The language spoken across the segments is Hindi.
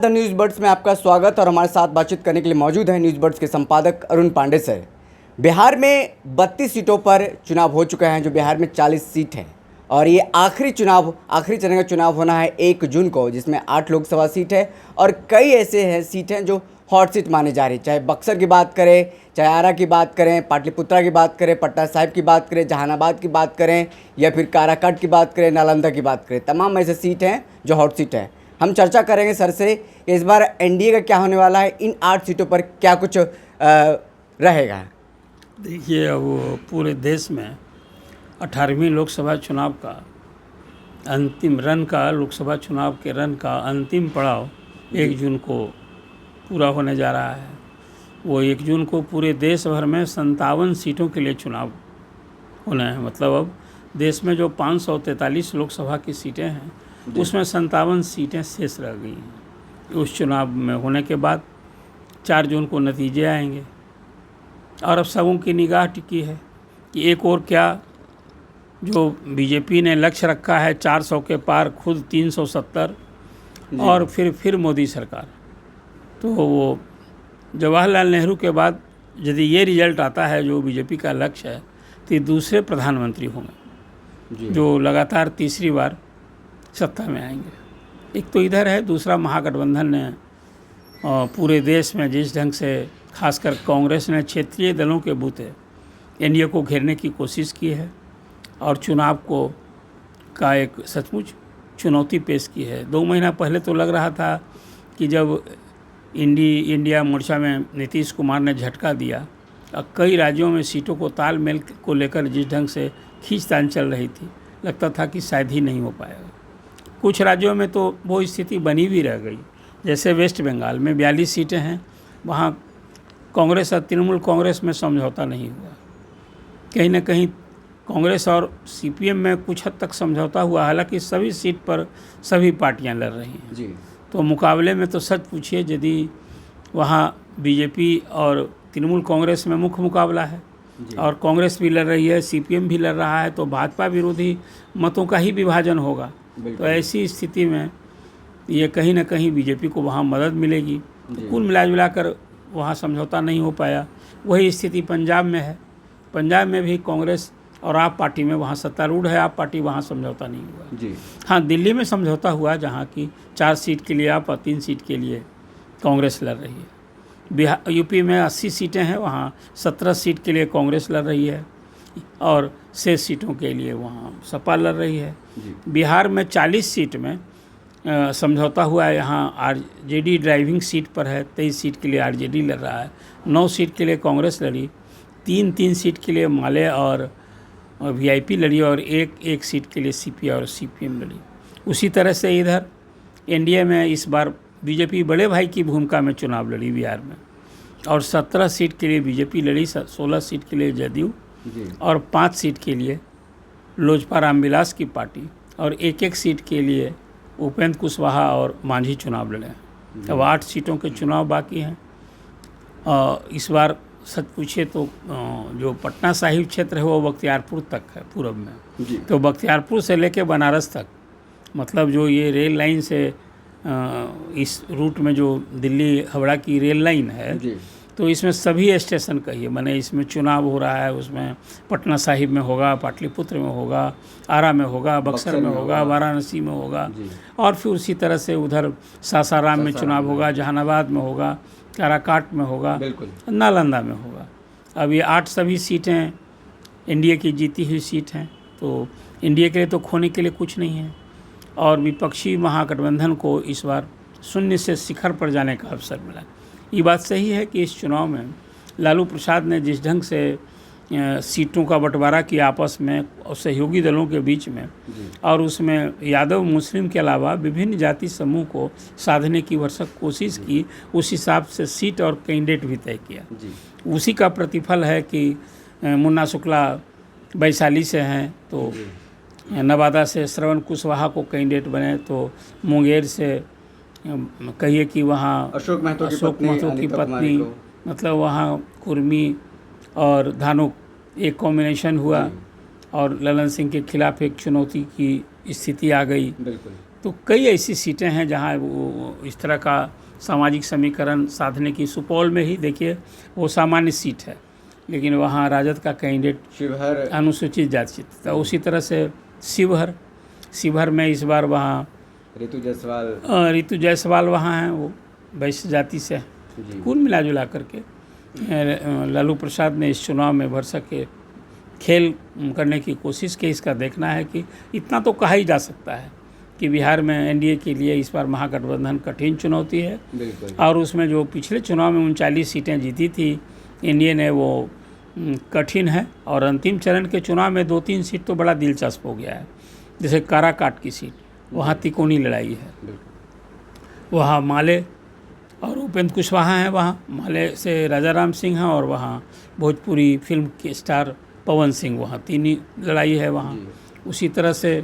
द न्यूज़ बर्ड्स में आपका स्वागत और हमारे साथ बातचीत करने के लिए मौजूद हैं न्यूज़ बर्ड्स के संपादक अरुण पांडे सर। बिहार में 32 सीटों पर चुनाव हो चुका है, जो बिहार में 40 सीट हैं और ये आखिरी चरण का चुनाव होना है 1 जून को, जिसमें 8 लोकसभा सीट है और कई ऐसे सीट हैं जो हॉट सीट माने जा रही है। चाहे बक्सर की बात करें, चाहे आरा की बात करें, पाटलिपुत्रा की बात करें, पटना साहिब की बात करें, जहानाबाद की बात करें या फिर काराकाट की बात करें, नालंदा की बात करें, तमाम ऐसे सीट हैं जो हॉट सीट हैं। हम चर्चा करेंगे सर से कि इस बार एनडीए का क्या होने वाला है, इन 8 सीटों पर क्या कुछ रहेगा। देखिए, अब पूरे देश में 18वीं लोकसभा चुनाव का अंतिम रन का लोकसभा चुनाव के रन का अंतिम पड़ाव 1 जून को पूरा होने जा रहा है। वो 1 जून को पूरे देश भर में 57 सीटों के लिए चुनाव होना है। मतलब अब देश में जो 543 लोकसभा की सीटें हैं उसमें 57 सीटें शेष रह गई हैं। उस चुनाव में होने के बाद 4 जून को नतीजे आएंगे और अब सबों की निगाह टिकी है कि एक और क्या, जो बीजेपी ने लक्ष्य रखा है 400 के पार, खुद 370 और फिर मोदी सरकार। तो वो जवाहरलाल नेहरू के बाद यदि ये रिजल्ट आता है जो बीजेपी का लक्ष्य है, तो ये दूसरे प्रधानमंत्री होंगे जो लगातार तीसरी बार सत्ता में आएंगे। एक तो इधर है, दूसरा महागठबंधन ने पूरे देश में जिस ढंग से खासकर कांग्रेस ने क्षेत्रीय दलों के बूते एनडीए को घेरने की कोशिश की है और चुनाव का एक सचमुच चुनौती पेश की है। 2 महीना पहले तो लग रहा था कि जब इंडिया मोर्चा में नीतीश कुमार ने झटका दिया और कई राज्यों में सीटों को तालमेल को लेकर जिस ढंग से खींचतान चल रही थी, लगता था कि शायद ही नहीं हो पाएगा। कुछ राज्यों में तो वो स्थिति बनी भी रह गई, जैसे वेस्ट बंगाल में 42 सीटें हैं, वहाँ कांग्रेस और तृणमूल कांग्रेस में समझौता नहीं हुआ। कहीं ना कहीं कांग्रेस और सीपीएम में कुछ हद तक समझौता हुआ, हालांकि सभी सीट पर सभी पार्टियां लड़ रही हैं जी। तो मुकाबले में तो सच पूछिए, यदि वहाँ बीजेपी और तृणमूल कांग्रेस में मुख्य मुकाबला है और कांग्रेस भी लड़ रही है, सीपीएम भी लड़ रहा है, तो भाजपा विरोधी मतों का ही विभाजन होगा। तो ऐसी स्थिति में ये कहीं ना कहीं बीजेपी को वहाँ मदद मिलेगी। तो कुल मिलाकर वहाँ समझौता नहीं हो पाया। वही स्थिति पंजाब में है। पंजाब में भी कांग्रेस और आप पार्टी में वहाँ सत्तारूढ़ है आप पार्टी, वहाँ समझौता नहीं हुआ जी। हाँ, दिल्ली में समझौता हुआ, जहाँ की 4 सीट के लिए आप और 3 सीट के लिए कांग्रेस लड़ रही है। यूपी में 80 सीटें हैं, वहाँ 17 सीट के लिए कांग्रेस लड़ रही है और 6 सीटों के लिए वहाँ सपा लड़ रही है। बिहार में 40 सीट में समझौता हुआ है। यहाँ आरजेडी ड्राइविंग सीट पर है, 23 सीट के लिए आरजेडी लड़ रहा है, 9 सीट के लिए कांग्रेस लड़ी, 3 सीट के लिए माले और वीआईपी लड़ी और एक सीट के लिए सीपी और सीपीएम लड़ी। उसी तरह से इधर एनडीए में इस बार बीजेपी बड़े भाई की भूमिका में चुनाव लड़ी बिहार में और 17 सीट के लिए बीजेपी लड़ी, 16 सीट के लिए जदयू और 5 सीट के लिए लोजपा रामविलास की पार्टी और एक सीट के लिए उपेंद्र कुशवाहा और मांझी चुनाव लड़े। अब 8 सीटों के चुनाव बाकी हैं। इस बार सच पूछे तो जो पटना साहिब क्षेत्र है वो बख्तियारपुर तक है पूरब में, तो बख्तियारपुर से लेके बनारस तक, मतलब जो ये रेल लाइन से इस रूट में जो दिल्ली हावड़ा की रेल लाइन है, तो इसमें सभी स्टेशन कहिए, माने इसमें चुनाव हो रहा है। उसमें पटना साहिब में होगा, पाटलिपुत्र में होगा, आरा में होगा, बक्सर में होगा, वाराणसी में होगा और फिर उसी तरह से उधर सासाराम में चुनाव होगा, जहानाबाद में होगा, काराकाट में होगा, नालंदा में होगा। अब ये 8 सभी सीटें एनडीए की जीती हुई सीट हैं, तो एनडीए के लिए तो खोने के लिए कुछ नहीं है और विपक्षी महागठबंधन को इस बार शून्य से शिखर पर जाने का अवसर मिला। ये बात सही है कि इस चुनाव में लालू प्रसाद ने जिस ढंग से सीटों का बंटवारा किया आपस में और सहयोगी दलों के बीच में, और उसमें यादव मुस्लिम के अलावा विभिन्न जाति समूह को साधने की भरसक कोशिश की, उस हिसाब से सीट और कैंडिडेट भी तय किया। उसी का प्रतिफल है कि मुन्ना शुक्ला वैशाली से हैं, तो नवादा से श्रवण कुशवाहा को कैंडिडेट बने, तो मुंगेर से कहिए कि वहाँ अशोक महतो की पत्नी, मतलब वहाँ कुर्मी और धानुक एक कॉम्बिनेशन हुआ और ललन सिंह के खिलाफ एक चुनौती की स्थिति आ गई। तो कई ऐसी सीटें हैं जहाँ वो इस तरह का सामाजिक समीकरण साधने की, सुपौल में ही देखिए वो सामान्य सीट है, लेकिन वहाँ राजद का कैंडिडेट शिवहर अनुसूचित जाति, तो उसी तरह से शिवहर में इस बार वहाँ ऋतु जायसवाल वहाँ हैं, वो वैश्य जाति से हैं। कुल मिला जुला करके लालू प्रसाद ने इस चुनाव में भरसक के खेल करने की कोशिश की। इसका देखना है कि इतना तो कहा ही जा सकता है कि बिहार में एनडीए के लिए इस बार महागठबंधन कठिन चुनौती है, और उसमें जो पिछले चुनाव में 39 सीटें जीती थी एनडीए ने, वो कठिन है। और अंतिम चरण के चुनाव में 2-3 सीट तो बड़ा दिलचस्प हो गया है, जैसे काराकाट की सीट, वहाँ तिकोनी लड़ाई है, वहाँ माले और उपेंद्र कुशवाहा हैं, वहाँ माले से राजा राम सिंह हैं, और वहाँ भोजपुरी फिल्म के स्टार पवन सिंह, वहाँ 3 ही लड़ाई है वहाँ। उसी तरह से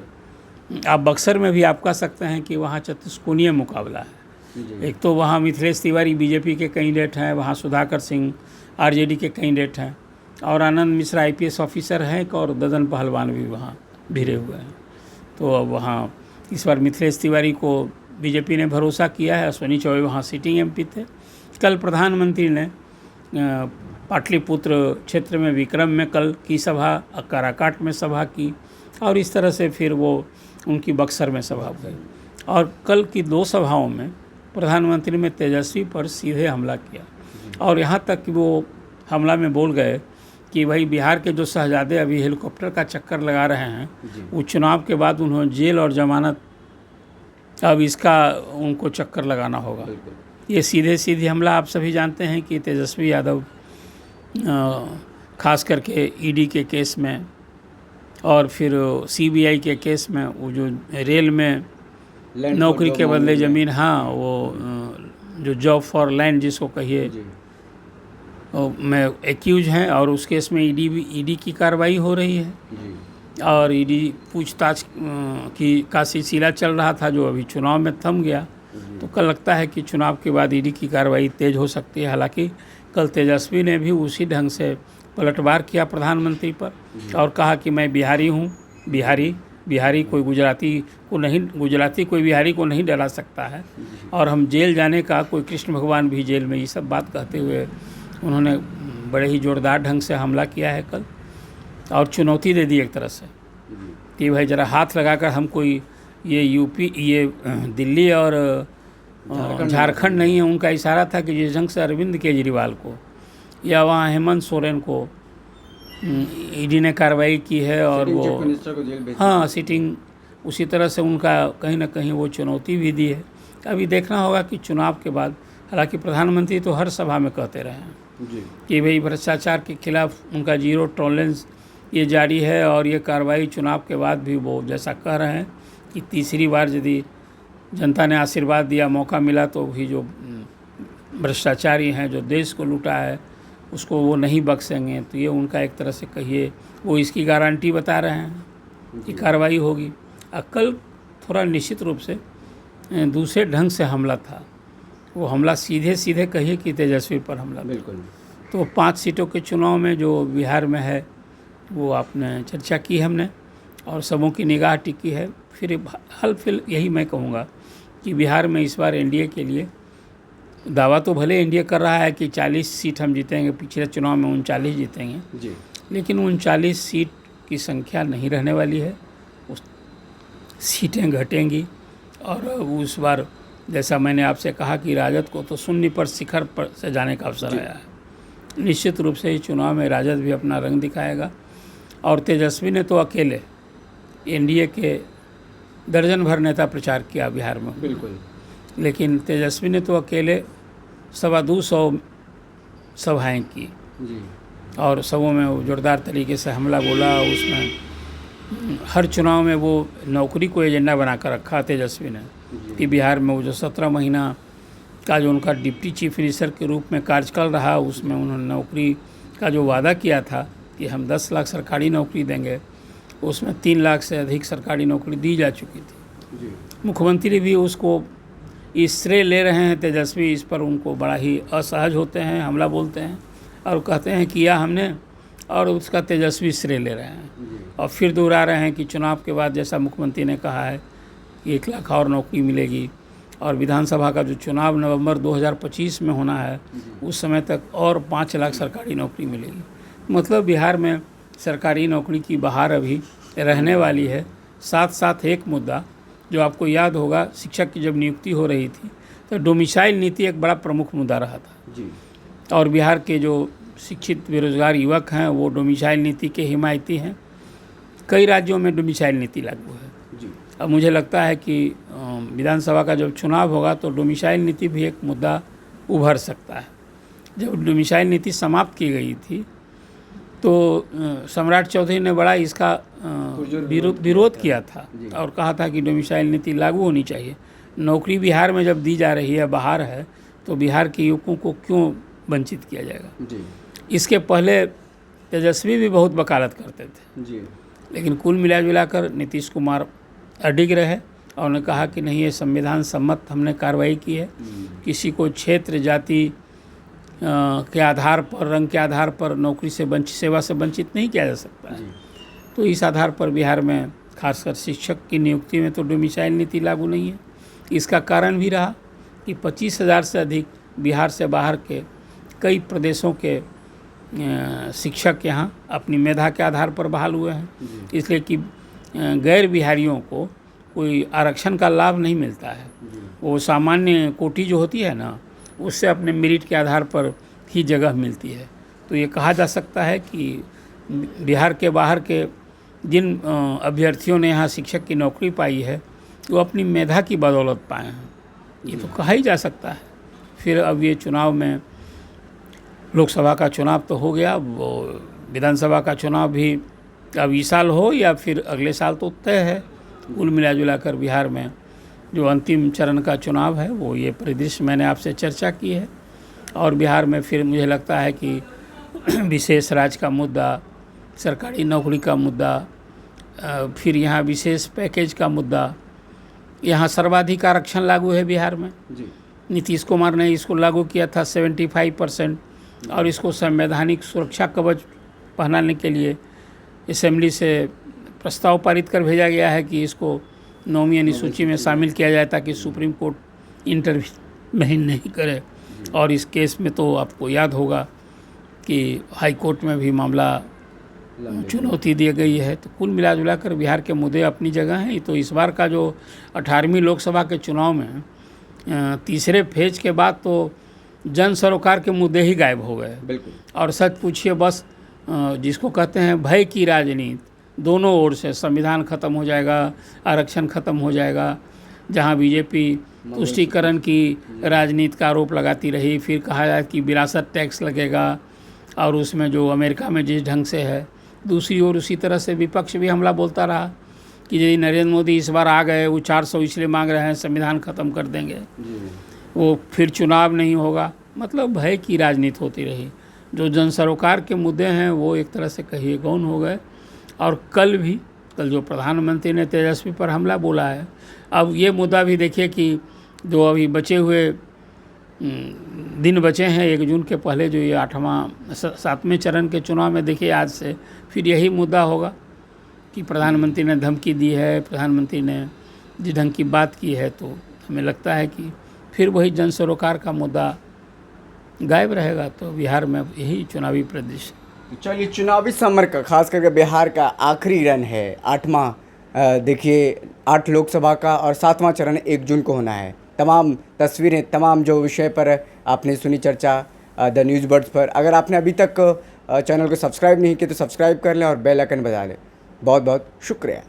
आप बक्सर में भी आप कह सकते हैं कि वहाँ चतुष्कोणीय मुकाबला है। एक तो वहाँ मिथिलेश तिवारी बीजेपी के कैंडिडेट हैं, वहाँ सुधाकर सिंह आरजेडी के कैंडिडेट हैं, और आनंद मिश्रा आईपीएस ऑफिसर हैं, और ददन पहलवान भी वहाँ भिड़े हुए हैं। तो अब वहाँ इस बार मिथिलेश तिवारी को बीजेपी ने भरोसा किया है। अश्विनी चौबे वहाँ सिटिंग एमपी थे। कल प्रधानमंत्री ने पाटलिपुत्र क्षेत्र में विक्रम में कल की सभा, काराकाट में सभा की, और इस तरह से फिर वो उनकी बक्सर में सभा हुई। और कल की 2 सभाओं में प्रधानमंत्री ने तेजस्वी पर सीधे हमला किया, और यहाँ तक कि वो हमला में बोल गए कि भाई बिहार के जो शहजादे अभी हेलीकॉप्टर का चक्कर लगा रहे हैं, वो चुनाव के बाद उन्होंने जेल और जमानत, अब इसका उनको चक्कर लगाना होगा। ये सीधे हमला आप सभी जानते हैं कि तेजस्वी यादव खास करके ईडी के केस में और फिर सीबीआई के केस में, वो जो रेल में नौकरी के बदले ज़मीन, हाँ वो जो जॉब फॉर लैंड जिसको कहिए, में एक्यूज हैं, और उस केस में ईडी की कार्रवाई हो रही है, और ईडी पूछताछ का सिलसिला चल रहा था, जो अभी चुनाव में थम गया। तो कल लगता है कि चुनाव के बाद ईडी की कार्रवाई तेज हो सकती है। हालांकि कल तेजस्वी ने भी उसी ढंग से पलटवार किया प्रधानमंत्री पर, और कहा कि मैं बिहारी हूँ, बिहारी कोई गुजराती कोई बिहारी को नहीं डरा सकता है, और हम जेल जाने का, कोई कृष्ण भगवान भी जेल में, ये सब बात कहते हुए उन्होंने बड़े ही जोरदार ढंग से हमला किया है कल, और चुनौती दे दी एक तरह से कि भाई ज़रा हाथ लगाकर हम कोई ये यूपी, ये दिल्ली और झारखंड नहीं है। उनका इशारा था कि जिस ढंग से अरविंद केजरीवाल को या वहाँ हेमंत सोरेन को ईडी ने कार्रवाई की है, और वो हाँ सिटिंग, उसी तरह से उनका कहीं ना कहीं वो चुनौती भी दी है। अभी देखना होगा कि चुनाव के बाद, हालांकि प्रधानमंत्री तो हर सभा में कहते रहे हैं कि भाई भ्रष्टाचार के खिलाफ उनका 0 टॉलरेंस ये जारी है, और ये कार्रवाई चुनाव के बाद भी वो जैसा कह रहे हैं कि तीसरी बार यदि जनता ने आशीर्वाद दिया, मौका मिला, तो भी जो भ्रष्टाचारी हैं, जो देश को लूटा है, उसको वो नहीं बख्शेंगे। तो ये उनका एक तरह से कहिए वो इसकी गारंटी बता रहे हैं कि कार्रवाई होगी। कल थोड़ा निश्चित रूप से दूसरे ढंग से हमला था, वो हमला सीधे कहिए कि तेजस्वी पर हमला। बिल्कुल। तो 5 सीटों के चुनाव में जो बिहार में है वो आपने चर्चा की हमने, और सबों की निगाह टिकी है। फिर हलफिल यही मैं कहूँगा कि बिहार में इस बार एनडीए के लिए दावा तो भले एनडीए कर रहा है कि 40 सीट हम जीतेंगे, पिछले चुनाव में 39 जीतेंगे जी, लेकिन 39 सीट की संख्या नहीं रहने वाली है, उस सीटें घटेंगी। और उस बार जैसा मैंने आपसे कहा कि राजद को तो शून्य पर शिखर पर से जाने का अवसर आया है। निश्चित रूप से इस चुनाव में राजद भी अपना रंग दिखाएगा, और तेजस्वी ने तो अकेले एनडीए के दर्जन भर नेता प्रचार किया बिहार में। बिल्कुल। लेकिन तेजस्वी ने तो अकेले 225 सभाएं की जी, और सबों में वो जोरदार तरीके से हमला बोला। उसमें हर चुनाव में वो नौकरी को एजेंडा बनाकर रखा तेजस्वी ने कि बिहार में वो जो 17 महीना का जो उनका डिप्टी चीफ मिनिस्टर के रूप में कार्यकाल रहा, उसमें उन्होंने नौकरी का जो वादा किया था कि हम 10 लाख सरकारी नौकरी देंगे, उसमें 3 लाख से अधिक सरकारी नौकरी दी जा चुकी थी। मुख्यमंत्री भी उसको इस श्रेय ले रहे हैं तेजस्वी, इस पर उनको बड़ा ही असहज होते हैं, हमला बोलते हैं और कहते हैं किया हमने, और उसका तेजस्वी श्रेय ले रहे हैं। और फिर दोहरा रहे हैं कि चुनाव के बाद जैसा मुख्यमंत्री ने कहा है कि 1 लाख और नौकरी मिलेगी, और विधानसभा का जो चुनाव नवंबर 2025 में होना है उस समय तक और 5 लाख सरकारी नौकरी मिलेगी। मतलब बिहार में सरकारी नौकरी की बहार अभी रहने वाली है। साथ साथ एक मुद्दा जो आपको याद होगा, शिक्षक की जब नियुक्ति हो रही थी तो डोमिसाइल नीति एक बड़ा प्रमुख मुद्दा रहा था जी। और बिहार के जो शिक्षित बेरोजगार युवक हैं वो डोमिसाइल नीति के हिमायती हैं। कई राज्यों में डोमिसाइल नीति लागू है जी। अब मुझे लगता है कि विधानसभा का जब चुनाव होगा तो डोमिसाइल नीति भी एक मुद्दा उभर सकता है। जब डोमिसाइल नीति समाप्त की गई थी तो सम्राट चौधरी ने बड़ा इसका विरोध किया था और कहा था कि डोमिसाइल नीति लागू होनी चाहिए। नौकरी बिहार में जब दी जा रही है, बाहर है, तो बिहार के युवकों को क्यों वंचित किया जाएगा जी। इसके पहले तेजस्वी भी बहुत वकालत करते थे जी। लेकिन कुल मिलाकर नीतीश कुमार अडिग रहे और उन्होंने कहा कि नहीं, ये संविधान सम्मत हमने कार्रवाई की है, किसी को क्षेत्र, जाति के आधार पर, रंग के आधार पर नौकरी से सेवा से वंचित नहीं किया जा सकता है। तो इस आधार पर बिहार में खासकर शिक्षक की नियुक्ति में तो डोमिसाइल नीति लागू नहीं है। इसका कारण भी रहा कि 25,000 से अधिक बिहार से बाहर के कई प्रदेशों के शिक्षक यहाँ अपनी मेधा के आधार पर बहाल हुए हैं, इसलिए कि गैर बिहारियों को कोई आरक्षण का लाभ नहीं मिलता है। वो सामान्य कोटि जो होती है ना, उससे अपने मेरिट के आधार पर ही जगह मिलती है। तो ये कहा जा सकता है कि बिहार के बाहर के जिन अभ्यर्थियों ने यहाँ शिक्षक की नौकरी पाई है वो अपनी मेधा की बदौलत पाए हैं, ये तो कहा ही जा सकता है। फिर अब ये चुनाव में, लोकसभा का चुनाव तो हो गया, वो विधानसभा का चुनाव भी अब इस साल हो या फिर अगले साल तो तय है। कुल मिलाजुलाकर बिहार में जो अंतिम चरण का चुनाव है वो ये परिदृश्य मैंने आपसे चर्चा की है। और बिहार में फिर मुझे लगता है कि विशेष राज्य का मुद्दा, सरकारी नौकरी का मुद्दा, फिर यहाँ विशेष पैकेज का मुद्दा, यहाँ सर्वाधिक आरक्षण लागू है बिहार में जी। नीतीश कुमार ने इसको लागू किया था 75% और इसको संवैधानिक सुरक्षा कवच पहनाने के लिए असेंबली से प्रस्ताव पारित कर भेजा गया है कि इसको 9वीं अनुसूची में शामिल किया जाए ताकि सुप्रीम कोर्ट इंटरवीन नहीं करे। और इस केस में तो आपको याद होगा कि हाई कोर्ट में भी मामला चुनौती दी गई है। तो कुल मिलाजुलाकर बिहार के मुद्दे अपनी जगह हैं। तो इस बार का जो 18वीं लोकसभा के चुनाव में तीसरे फेज के बाद तो जन सरोकार के मुद्दे ही गायब हो गए। बिल्कुल। और सच पूछिए, बस जिसको कहते हैं भय की राजनीति, दोनों ओर से संविधान खत्म हो जाएगा, आरक्षण खत्म हो जाएगा। जहां बीजेपी तुष्टीकरण की राजनीति का आरोप लगाती रही, फिर कहा जाए कि विरासत टैक्स लगेगा और उसमें जो अमेरिका में जिस ढंग से है, दूसरी ओर उसी तरह से विपक्ष भी हमला बोलता रहा कि यदि नरेंद्र मोदी इस बार आ गए, वो 400 इसलिए मांग रहे हैं, संविधान ख़त्म कर देंगे, वो फिर चुनाव नहीं होगा। मतलब भय की राजनीति होती रही। जो जन सरोकार के मुद्दे हैं वो एक तरह से कहिए गौन हो गए। और कल जो प्रधानमंत्री ने तेजस्वी पर हमला बोला है, अब ये मुद्दा भी देखिए कि जो अभी बचे हुए दिन बचे हैं 1 जून के पहले, जो ये 7वें चरण के चुनाव में, देखिए आज से फिर यही मुद्दा होगा कि प्रधानमंत्री ने धमकी दी है, प्रधानमंत्री ने जिस ढंग की बात की है, तो हमें लगता है कि फिर वही जन सरोकार का मुद्दा गायब रहेगा। तो बिहार में यही चुनावी परिदृश्य। चलिए, चुनावी समर का खास करके बिहार का आखिरी रन है 8वां, देखिए 8 लोकसभा का और 7वां चरण 1 जून को होना है। तमाम तस्वीरें, तमाम जो विषय पर आपने सुनी चर्चा द न्यूज़ बर्ड्स पर। अगर आपने अभी तक चैनल को सब्सक्राइब नहीं किया तो सब्सक्राइब कर लें और बेल आइकन बजा लें। बहुत बहुत शुक्रिया।